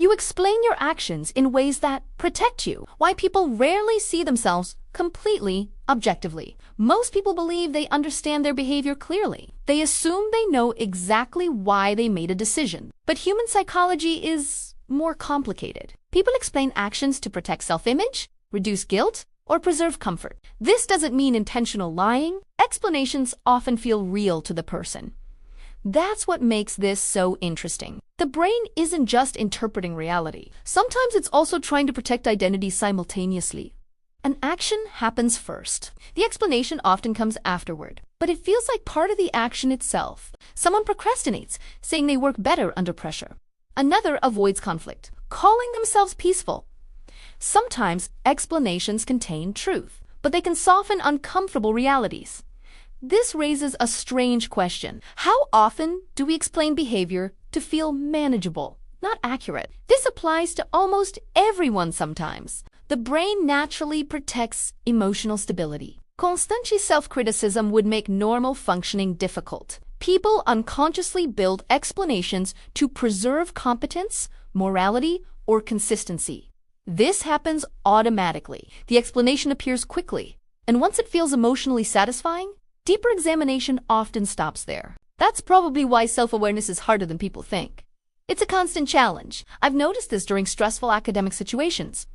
You explain your actions in ways that protect you. Why people rarely see themselves completely objectively. Most people believe they understand their behavior clearly. They assume they know exactly why they made a decision. But human psychology is more complicated. People explain actions to protect self-image, reduce guilt, or preserve comfort. This doesn't mean intentional lying. Explanations often feel real to the person. That's what makes this so interesting. The brain isn't just interpreting reality. Sometimes it's also trying to protect identity simultaneously. An action happens first. The explanation often comes afterward, but it feels like part of the action itself. Someone procrastinates, saying they work better under pressure. Another avoids conflict, calling themselves peaceful. Sometimes explanations contain truth, but they can soften uncomfortable realities. This raises a strange question. How often do we explain behavior to feel manageable, not accurate? This applies to almost everyone sometimes. The brain naturally protects emotional stability. Constant self-criticism would make normal functioning difficult. People unconsciously build explanations to preserve competence, morality, or consistency. This happens automatically. The explanation appears quickly, and once it feels emotionally satisfying, deeper examination often stops there. That's probably why self-awareness is harder than people think. It's a constant challenge. I've noticed this during stressful academic situations.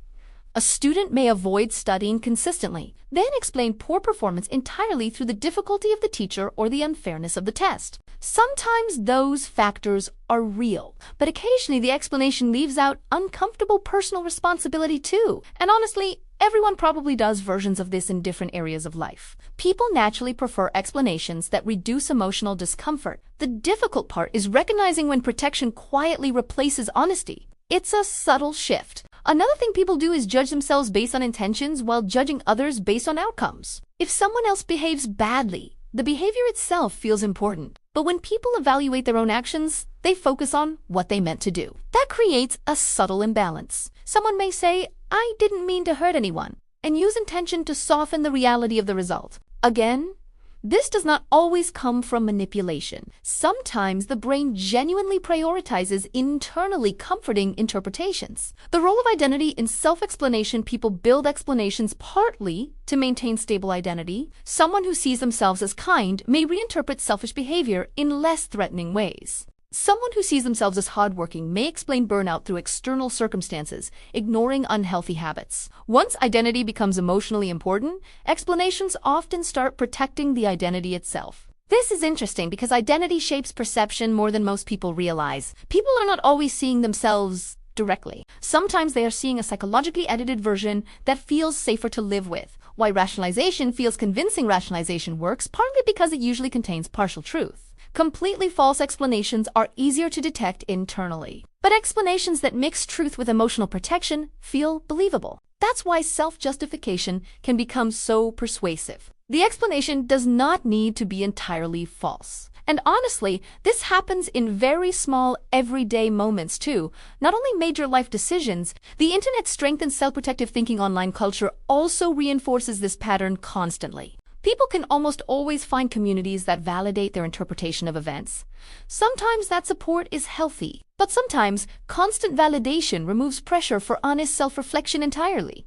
A student may avoid studying consistently, then explain poor performance entirely through the difficulty of the teacher or the unfairness of the test. Sometimes those factors are real, but occasionally the explanation leaves out uncomfortable personal responsibility too. And honestly, everyone probably does versions of this in different areas of life. People naturally prefer explanations that reduce emotional discomfort. The difficult part is recognizing when protection quietly replaces honesty. It's a subtle shift. Another thing people do is judge themselves based on intentions while judging others based on outcomes. If someone else behaves badly, the behavior itself feels important. But when people evaluate their own actions, they focus on what they meant to do. That creates a subtle imbalance. Someone may say, "I didn't mean to hurt anyone," and use intention to soften the reality of the result. Again, this does not always come from manipulation. Sometimes the brain genuinely prioritizes internally comforting interpretations. The role of identity in self-explanation, people build explanations partly to maintain stable identity. Someone who sees themselves as kind may reinterpret selfish behavior in less threatening ways. Someone who sees themselves as hardworking may explain burnout through external circumstances, ignoring unhealthy habits. Once identity becomes emotionally important, explanations often start protecting the identity itself. This is interesting because identity shapes perception more than most people realize. People are not always seeing themselves directly. Sometimes they are seeing a psychologically edited version that feels safer to live with. Why rationalization feels convincing rationalization works, partly because it usually contains partial truth. Completely false explanations are easier to detect internally. But explanations that mix truth with emotional protection feel believable. That's why self-justification can become so persuasive. The explanation does not need to be entirely false. And honestly, this happens in very small, everyday moments too. Not only major life decisions, the internet strengthens self-protective thinking. Online culture also reinforces this pattern constantly. People can almost always find communities that validate their interpretation of events. Sometimes that support is healthy, but sometimes constant validation removes pressure for honest self-reflection entirely.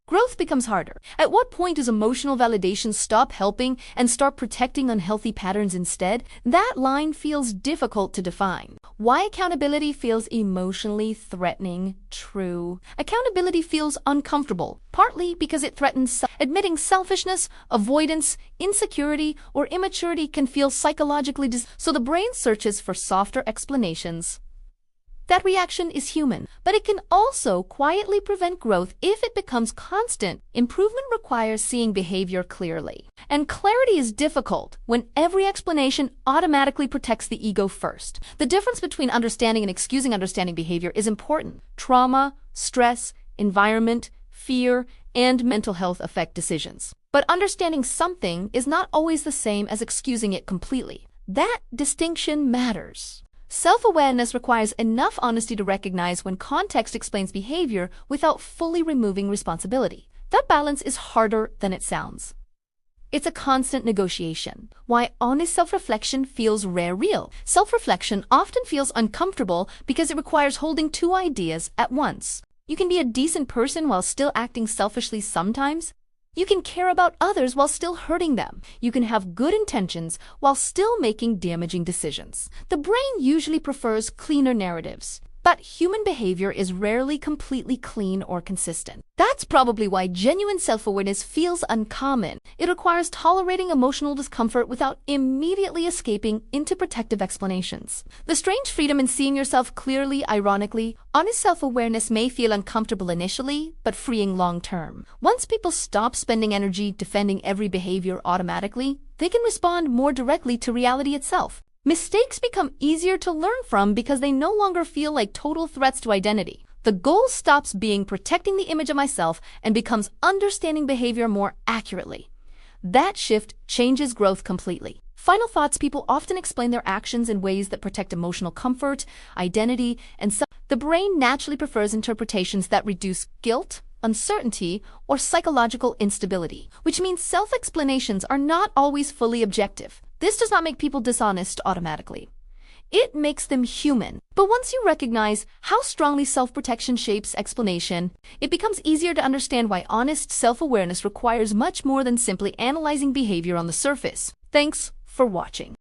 Growth becomes harder. At what point does emotional validation stop helping and start protecting unhealthy patterns instead? That line feels difficult to define. Why accountability feels emotionally threatening? True. Accountability feels uncomfortable, partly because it threatens admitting selfishness, avoidance, insecurity, or immaturity can feel psychologically so the brain searches for softer explanations. That reaction is human, but it can also quietly prevent growth if it becomes constant. Improvement requires seeing behavior clearly. And clarity is difficult when every explanation automatically protects the ego first. The difference between understanding and excusing understanding behavior is important. Trauma, stress, environment, fear, and mental health affect decisions. But understanding something is not always the same as excusing it completely. That distinction matters. Self-awareness requires enough honesty to recognize when context explains behavior without fully removing responsibility. That balance is harder than it sounds. It's a constant negotiation. Why honest self-reflection feels real. Self-reflection often feels uncomfortable because it requires holding two ideas at once. You can be a decent person while still acting selfishly sometimes. You can care about others while still hurting them. You can have good intentions while still making damaging decisions. The brain usually prefers cleaner narratives, but human behavior is rarely completely clean or consistent. That's probably why genuine self-awareness feels uncommon. It requires tolerating emotional discomfort without immediately escaping into protective explanations. The strange freedom in seeing yourself clearly, ironically, honest self-awareness may feel uncomfortable initially, but freeing long-term. Once people stop spending energy defending every behavior automatically, they can respond more directly to reality itself. Mistakes become easier to learn from because they no longer feel like total threats to identity. The goal stops being protecting the image of myself and becomes understanding behavior more accurately. That shift changes growth completely. Final thoughts: people often explain their actions in ways that protect emotional comfort, identity, and the brain naturally prefers interpretations that reduce guilt, uncertainty, or psychological instability, which means self-explanations are not always fully objective. This does not make people dishonest automatically. It makes them human. But once you recognize how strongly self-protection shapes explanation, it becomes easier to understand why honest self-awareness requires much more than simply analyzing behavior on the surface. Thanks for watching.